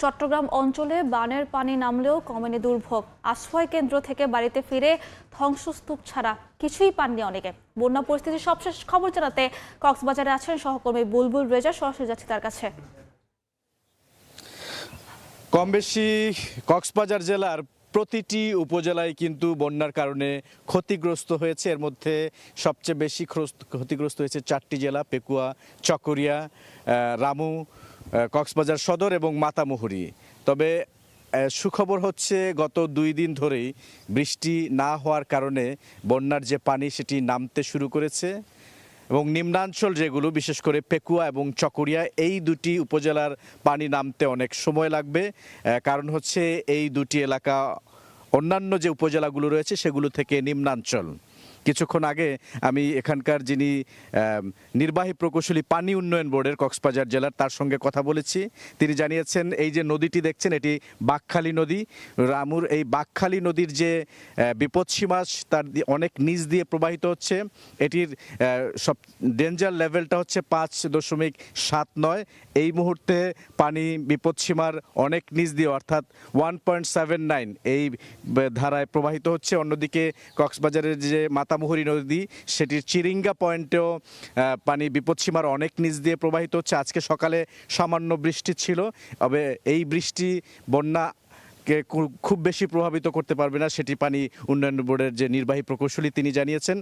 চট্টগ্রাম অঞ্চলে বানের পানি নামলেও কমেনি দুর্ভোগ। আশ্রয় কেন্দ্র থেকে বাড়িতে ফিরে ধ্বংসস্তূপ ছাড়া কিছুই পাননি অনেকে। বন্যা পরিস্থিতির সবশেষ খবর জানাতে কক্সবাজারে আছেন সহকর্মী বুলবুল রেজা। সরাসরি যাচ্ছি তার কাছে। কম বেশি কক্সবাজার জেলার প্রতিটি উপজেলায় কিন্তু বন্যার কারণে ক্ষতিগ্রস্ত হয়েছে। এর মধ্যে সবচেয়ে বেশি ক্ষতিগ্রস্ত হয়েছে 4টি জেলা: পেকুয়া, চকরিয়া, রামু, কক্সবাজার সদর এবং মাতামুহুরী। তবে সুখবর হচ্ছে গত 2 দিন ধরেই বৃষ্টি না হওয়ার কারণে বন্যার যে পানি সেটি নামতে শুরু করেছে এবং নিম্নাঞ্চল যেগুলো, বিশেষ করে পেকুয়া এবং চকরিয়া, এই দুটি উপজেলার পানি নামতে অনেক সময় লাগবে। কারণ হচ্ছে এই দুটি এলাকা অন্যান্য যে উপজেলাগুলো রয়েছে সেগুলো থেকে নিম্নাঞ্চল। কিছুক্ষণ আগে আমি এখানকার যিনি নির্বাহী প্রকৌশলী পানি উন্নয়ন বোর্ডের কক্সবাজার জেলার, তার সঙ্গে কথা বলেছি। তিনি জানিয়েছেন এই যে নদীটি দেখছেন এটি বাঁকখালী নদী। রামুর এই বাঁকখালী নদীর যে বিপদসীমা তার অনেক নিচ দিয়ে প্রবাহিত হচ্ছে। এটির সব ডেঞ্জার লেভেলটা হচ্ছে 5.79। এই মুহূর্তে পানি বিপদসীমার অনেক নিচ দিয়ে, অর্থাৎ 1.79 এই ধারায় প্রবাহিত হচ্ছে। অন্যদিকে কক্সবাজারের যে মাতামুহুরী নদী, সেটির চিরিঙ্গা পয়েন্টেও পানি বিপদসীমার অনেক নিচ দিয়ে প্রবাহিত হচ্ছে। আজকে সকালে সামান্য বৃষ্টি ছিল, তবে এই বৃষ্টি বন্যাকে খুব বেশি প্রভাবিত করতে পারবে না, সেটি পানি উন্নয়ন বোর্ডের যে নির্বাহী প্রকৌশলী তিনি জানিয়েছেন।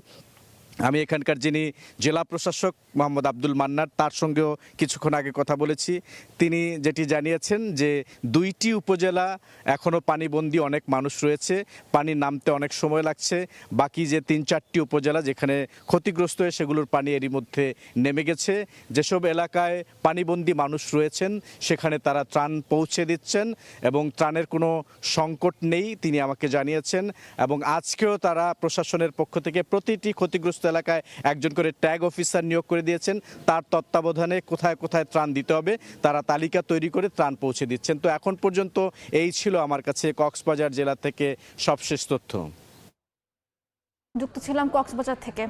আমি এখানকার যিনি জেলা প্রশাসক মোহাম্মদ আব্দুল মান্নার, তার সঙ্গেও কিছুক্ষণ আগে কথা বলেছি। তিনি যেটি জানিয়েছেন যে 2টি উপজেলা এখনও পানিবন্দী, অনেক মানুষ রয়েছে, পানি নামতে অনেক সময় লাগছে। বাকি যে 3-4টি উপজেলা যেখানে ক্ষতিগ্রস্ত হয়ে সেগুলোর পানি এরই মধ্যে নেমে গেছে। যেসব এলাকায় পানিবন্দী মানুষ রয়েছেন সেখানে তারা ত্রাণ পৌঁছে দিচ্ছেন এবং ত্রাণের কোনো সংকট নেই, তিনি আমাকে জানিয়েছেন। এবং আজকেও তারা প্রশাসনের পক্ষ থেকে প্রতিটি ক্ষতিগ্রস্ত এলাকায় একজন করে ট্যাগ অফিসার নিয়োগ করে দিয়েছেন। তার তত্ত্বাবধানে কোথায় কোথায় ত্রাণ দিতে হবে তারা তালিকা তৈরি করে ত্রাণ পৌঁছে দিচ্ছেন। তো এখন পর্যন্ত এই ছিল আমার কাছে কক্সবাজার জেলা থেকে সবশেষ তথ্য। যুক্ত ছিলাম কক্সবাজার থেকে।